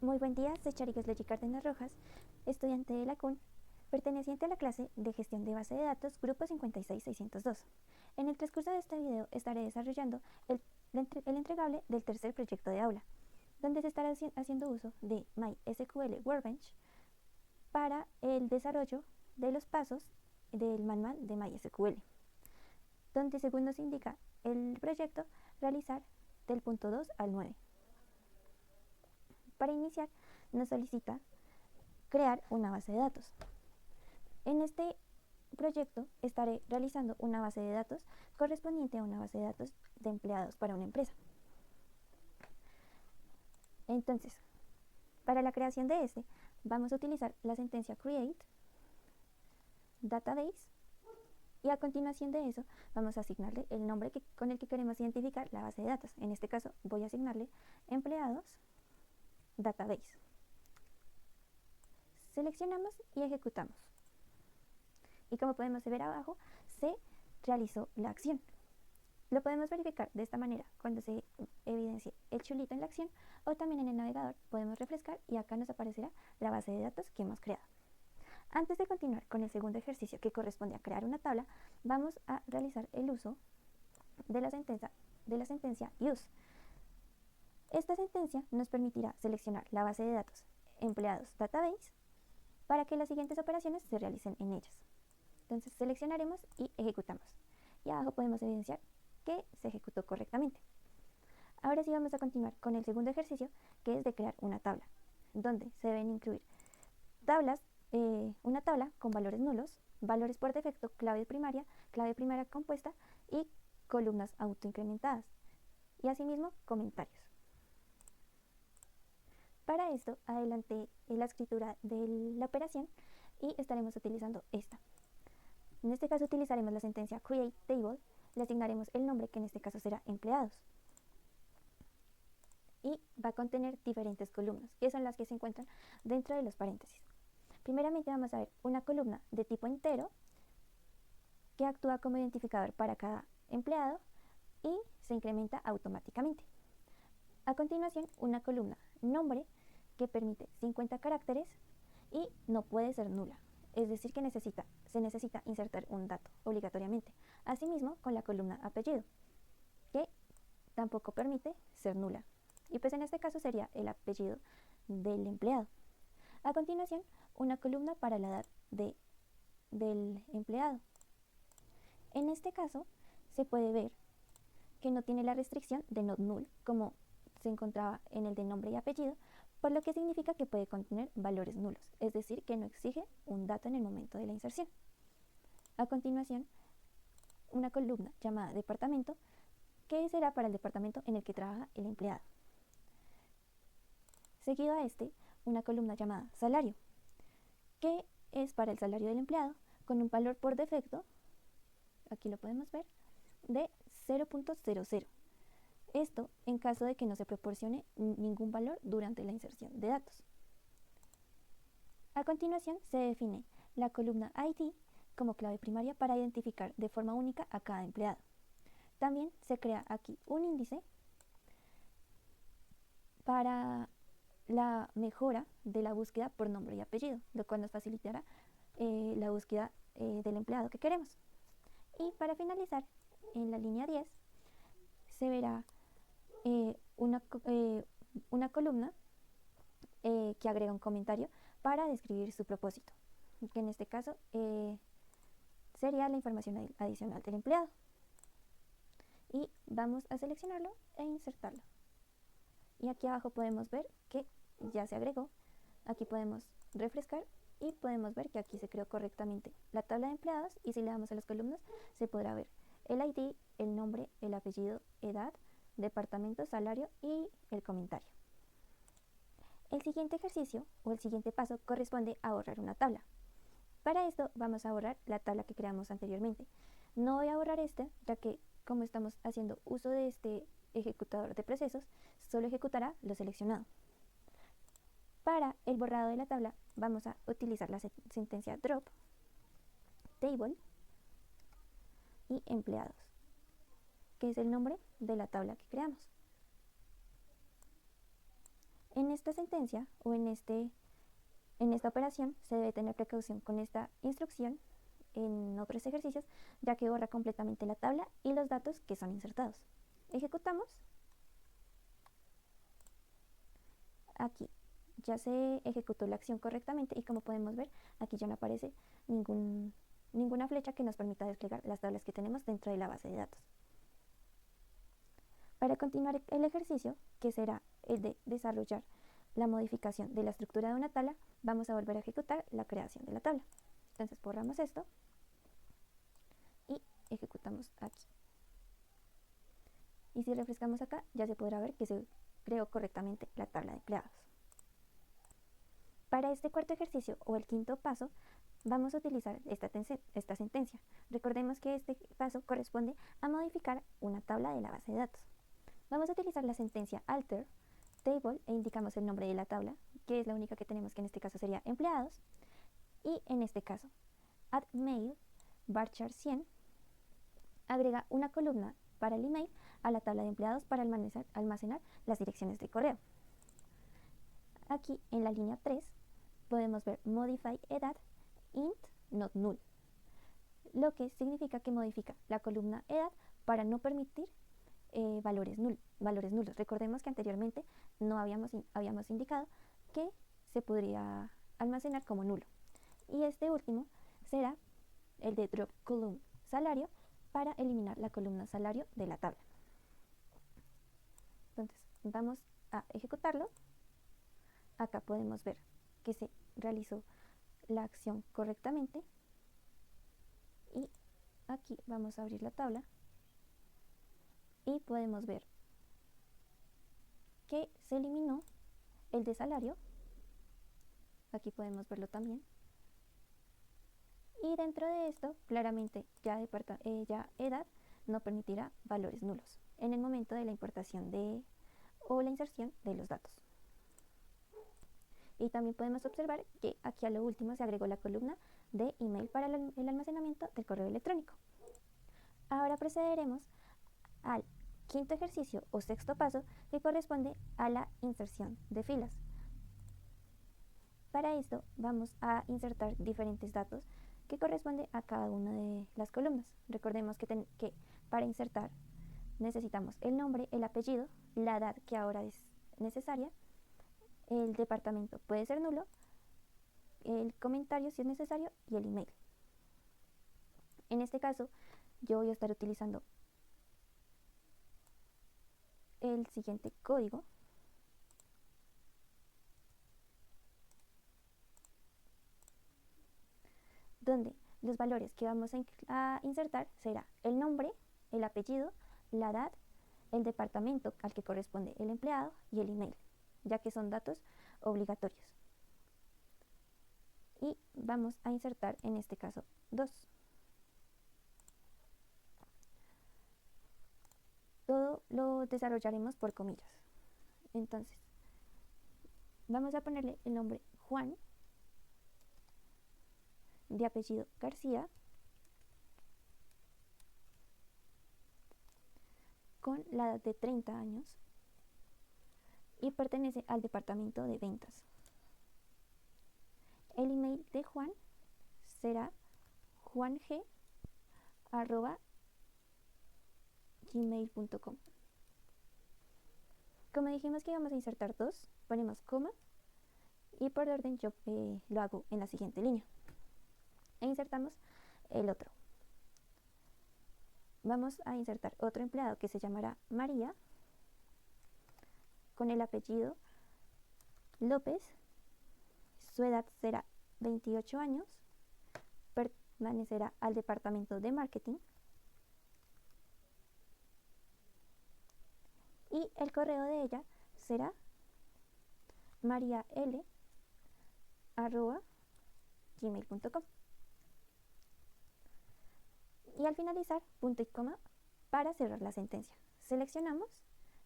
Muy buen día, soy Charicos Lechi Cárdenas Rojas, estudiante de la CUN, perteneciente a la clase de Gestión de Base de Datos, Grupo 56602. En el transcurso de este video estaré desarrollando el entregable del tercer proyecto de aula, donde se estará haciendo uso de MySQL Workbench para el desarrollo de los pasos del manual de MySQL, donde, según nos indica el proyecto, realizar del punto 2 al 9. Para iniciar, nos solicita crear una base de datos. En este proyecto estaré realizando una base de datos correspondiente a una base de datos de empleados para una empresa. Entonces, para la creación de este, vamos a utilizar la sentencia create database y a continuación de eso vamos a asignarle el nombre con el que queremos identificar la base de datos. En este caso voy a asignarle empleados database. Seleccionamos y ejecutamos. Y como podemos ver abajo, se realizó la acción. Lo podemos verificar de esta manera cuando se evidencie el chulito en la acción, o también en el navegador podemos refrescar y acá nos aparecerá la base de datos que hemos creado. Antes de continuar con el segundo ejercicio, que corresponde a crear una tabla, vamos a realizar el uso de la sentencia use. Esta sentencia nos permitirá seleccionar la base de datos empleados database para que las siguientes operaciones se realicen en ellas. Entonces seleccionaremos y ejecutamos. Y abajo podemos evidenciar que se ejecutó correctamente. Ahora sí vamos a continuar con el segundo ejercicio, que es de crear una tabla, donde se deben incluir una tabla con valores nulos, valores por defecto, clave primaria compuesta y columnas autoincrementadas, y asimismo comentarios. Para esto, adelante la escritura de la operación y estaremos utilizando esta. En este caso utilizaremos la sentencia create table, le asignaremos el nombre, que en este caso será empleados, y va a contener diferentes columnas, que son las que se encuentran dentro de los paréntesis. Primeramente vamos a ver una columna de tipo entero, que actúa como identificador para cada empleado y se incrementa automáticamente. A continuación, una columna nombre, que permite 50 caracteres y no puede ser nula, es decir que se necesita insertar un dato obligatoriamente. Asimismo, con la columna apellido, que tampoco permite ser nula, y pues en este caso sería el apellido del empleado. A continuación, una columna para la edad del empleado. En este caso se puede ver que no tiene la restricción de not null, como se encontraba en el de nombre y apellido, por lo que significa que puede contener valores nulos, es decir, que no exige un dato en el momento de la inserción. A continuación, una columna llamada departamento, que será para el departamento en el que trabaja el empleado. Seguido a este, una columna llamada salario, que es para el salario del empleado, con un valor por defecto, aquí lo podemos ver, de 0.00. Esto en caso de que no se proporcione ningún valor durante la inserción de datos. A continuación se define la columna ID como clave primaria para identificar de forma única a cada empleado. También se crea aquí un índice para la mejora de la búsqueda por nombre y apellido, lo cual nos facilitará la búsqueda del empleado que queremos. Y para finalizar, en la línea 10 se verá una columna que agrega un comentario para describir su propósito, que en este caso sería la información adicional del empleado. Y vamos a seleccionarlo e insertarlo. Y aquí abajo podemos ver que ya se agregó. Aquí podemos refrescar y podemos ver que aquí se creó correctamente la tabla de empleados, y si le damos a las columnas se podrá ver el ID, el nombre, el apellido, edad, departamento, salario y el comentario. El siguiente ejercicio o el siguiente paso corresponde a borrar una tabla. Para esto vamos a borrar la tabla que creamos anteriormente. No voy a borrar esta, ya que como estamos haciendo uso de este ejecutador de procesos, solo ejecutará lo seleccionado. Para el borrado de la tabla vamos a utilizar la sentencia drop table y empleados, que es el nombre de la tabla que creamos. En esta sentencia o en esta operación se debe tener precaución con esta instrucción en otros ejercicios, ya que borra completamente la tabla y los datos que son insertados. Ejecutamos. Aquí ya se ejecutó la acción correctamente y como podemos ver, aquí ya no aparece ninguna flecha que nos permita desplegar las tablas que tenemos dentro de la base de datos. Para continuar el ejercicio, que será el de desarrollar la modificación de la estructura de una tabla, vamos a volver a ejecutar la creación de la tabla. Entonces borramos esto y ejecutamos aquí. Y si refrescamos acá, ya se podrá ver que se creó correctamente la tabla de empleados. Para este cuarto ejercicio o el quinto paso, vamos a utilizar esta sentencia. Recordemos que este paso corresponde a modificar una tabla de la base de datos. Vamos a utilizar la sentencia alter table e indicamos el nombre de la tabla, que es la única que tenemos, que en este caso sería empleados, y en este caso add mail varchar 100 agrega una columna para el email a la tabla de empleados para almacenar las direcciones de correo. Aquí en la línea 3 podemos ver modify edad int not null, lo que significa que modifica la columna edad para no permitir valores nulos. Recordemos que anteriormente no habíamos indicado que se podría almacenar como nulo. Y este último será el de drop column salario para eliminar la columna salario de la tabla. Entonces vamos a ejecutarlo. Acá podemos ver que se realizó la acción correctamente y aquí vamos a abrir la tabla y podemos ver que se eliminó el de salario. Aquí podemos verlo también. Y dentro de esto, claramente ya edad no permitirá valores nulos en el momento de la importación o la inserción de los datos. Y también podemos observar que aquí a lo último se agregó la columna de email para el almacenamiento del correo electrónico. Ahora procederemos al quinto ejercicio o sexto paso, que corresponde a la inserción de filas. Para esto vamos a insertar diferentes datos que corresponde a cada una de las columnas. Recordemos que para insertar necesitamos el nombre, el apellido, la edad que ahora es necesaria, el departamento puede ser nulo, el comentario si es necesario y el email. En este caso yo voy a estar utilizando el siguiente código, donde los valores que vamos a insertar será el nombre, el apellido, la edad, el departamento al que corresponde el empleado y el email, ya que son datos obligatorios. Y vamos a insertar en este caso 2. Todo lo desarrollaremos por comillas. Entonces, vamos a ponerle el nombre Juan, de apellido García, con la edad de 30 años y pertenece al departamento de ventas. El email de Juan será juang@gmail.com. Como dijimos que íbamos a insertar 2, ponemos coma y por orden yo lo hago en la siguiente línea. E insertamos el otro. Vamos a insertar otro empleado que se llamará María, con el apellido López. Su edad será 28 años, permanecerá al departamento de marketing y el correo de ella será marial@gmail.com. Y al finalizar, punto y coma para cerrar la sentencia. Seleccionamos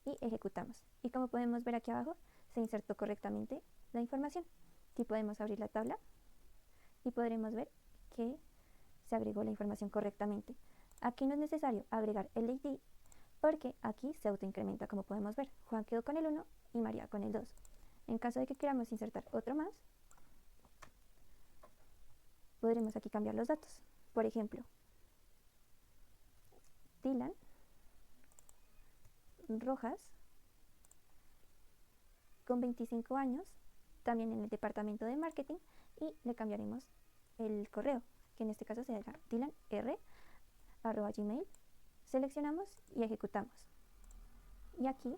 y ejecutamos. Y como podemos ver aquí abajo, se insertó correctamente la información. Aquí podemos abrir la tabla y podremos ver que se agregó la información correctamente. Aquí no es necesario agregar el ID porque aquí se autoincrementa, como podemos ver. Juan quedó con el 1 y María con el 2. En caso de que queramos insertar otro más, podremos aquí cambiar los datos. Por ejemplo, Dylan Rojas, con 25 años, también en el departamento de marketing, y le cambiaremos el correo, que en este caso será dylanr@gmail. Seleccionamos y ejecutamos. Y aquí,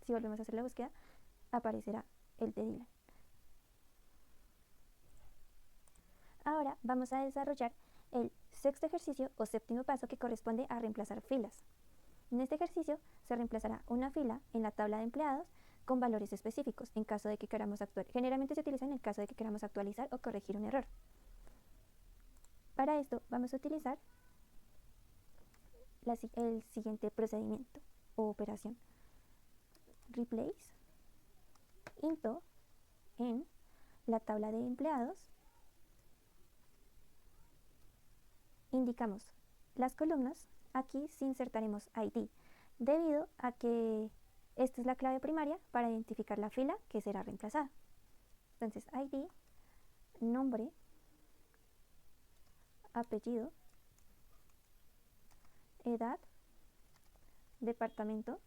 si volvemos a hacer la búsqueda, aparecerá el de Dylan. Ahora vamos a desarrollar el sexto ejercicio o séptimo paso, que corresponde a reemplazar filas. En este ejercicio se reemplazará una fila en la tabla de empleados con valores específicos en caso de que queramos actualizar. Generalmente se utiliza en el caso de que queramos actualizar o corregir un error. Para esto vamos a utilizar el siguiente procedimiento o operación. Replace into en la tabla de empleados. Indicamos las columnas. Aquí sí insertaremos ID, debido a que esta es la clave primaria para identificar la fila que será reemplazada. Entonces ID, nombre, apellido, edad, departamento,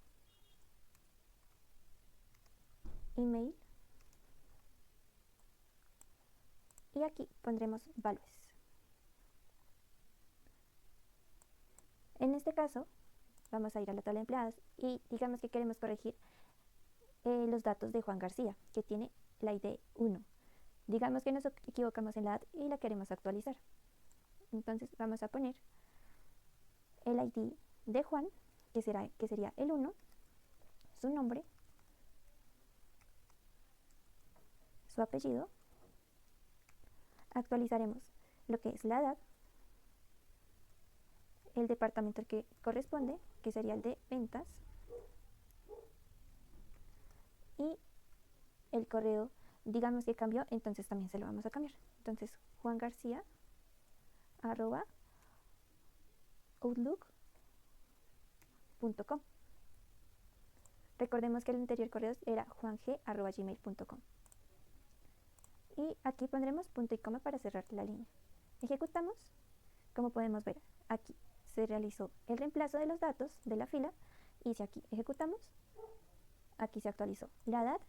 email, y aquí pondremos valores. En este caso vamos a ir a la tabla de empleados y digamos que queremos corregir los datos de Juan García, que tiene la ID 1. Digamos que nos equivocamos en la edad y la queremos actualizar. Entonces vamos a poner el ID de Juan, que sería el 1, su nombre, su apellido. Actualizaremos lo que es la edad, el departamento al que corresponde, que sería el de ventas, y el correo, digamos que cambió, entonces también se lo vamos a cambiar. Entonces juangarcia@outlook.com. Recordemos que el anterior correo era juang@gmail.com. Y aquí pondremos punto y coma para cerrar la línea. Ejecutamos. Como podemos ver, aquí se realizó el reemplazo de los datos de la fila, y si aquí ejecutamos, aquí se actualizó la edad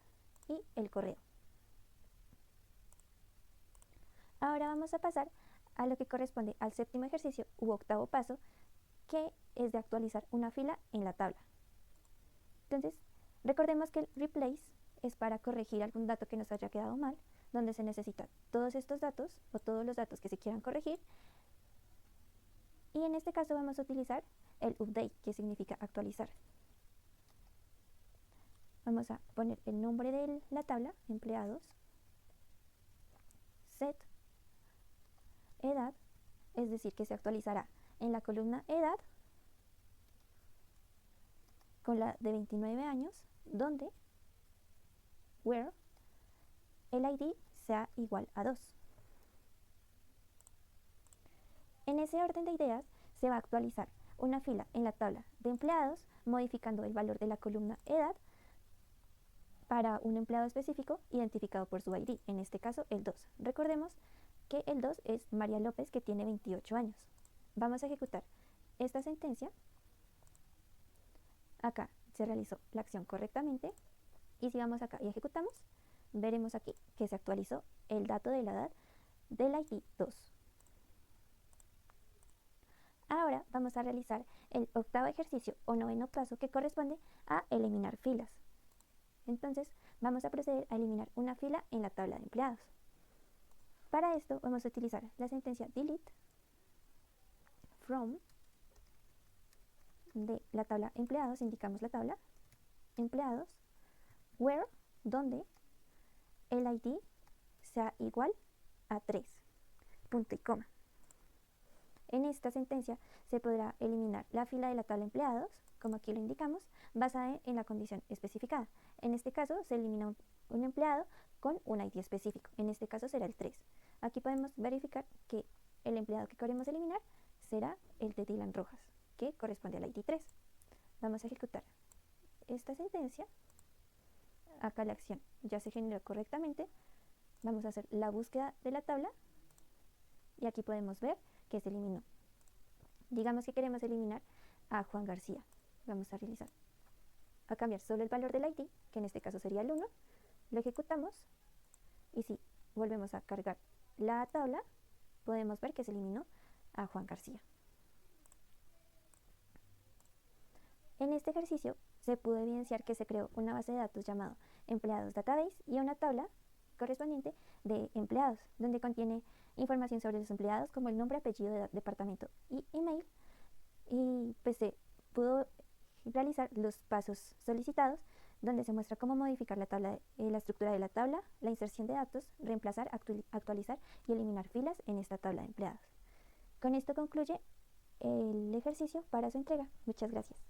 y el correo. Ahora vamos a pasar a lo que corresponde al séptimo ejercicio u octavo paso, que es de actualizar una fila en la tabla. Entonces, recordemos que el replace es para corregir algún dato que nos haya quedado mal, donde se necesitan todos estos datos o todos los datos que se quieran corregir. Y en este caso vamos a utilizar el update, que significa actualizar. Vamos a poner el nombre de la tabla, empleados, set, edad, es decir, que se actualizará en la columna edad con la de 29 años, donde where el ID sea igual a 2. En ese orden de ideas se va a actualizar una fila en la tabla de empleados, modificando el valor de la columna edad para un empleado específico identificado por su ID, en este caso el 2. Recordemos que el 2 es María López, que tiene 28 años. Vamos a ejecutar esta sentencia. Acá se realizó la acción correctamente, y si vamos acá y ejecutamos, veremos aquí que se actualizó el dato de la edad del ID 2. Ahora vamos a realizar el octavo ejercicio o noveno paso, que corresponde a eliminar filas. Entonces vamos a proceder a eliminar una fila en la tabla de empleados. Para esto vamos a utilizar la sentencia delete from de la tabla empleados. Indicamos la tabla empleados, where, donde el ID sea igual a 3, punto y coma. En esta sentencia se podrá eliminar la fila de la tabla empleados, como aquí lo indicamos, basada en la condición especificada. En este caso se elimina un empleado con un ID específico, en este caso será el 3. Aquí podemos verificar que el empleado que queremos eliminar será el de Dylan Rojas, que corresponde al ID 3. Vamos a ejecutar esta sentencia. acá la acción ya se generó correctamente. Vamos a hacer la búsqueda de la tabla y aquí podemos ver que se eliminó. Digamos que queremos eliminar a Juan García. Vamos a cambiar solo el valor del ID, que en este caso sería el 1. Lo ejecutamos y si volvemos a cargar la tabla, podemos ver que se eliminó a Juan García. En este ejercicio se pudo evidenciar que se creó una base de datos llamado empleados database y una tabla correspondiente de empleados, donde contiene información sobre los empleados como el nombre, apellido, edad, departamento y email. Y pues se pudo realizar los pasos solicitados, donde se muestra cómo modificar la tabla, la estructura de la tabla, la inserción de datos, reemplazar, actualizar y eliminar filas en esta tabla de empleados. Con esto concluye el ejercicio para su entrega. Muchas gracias.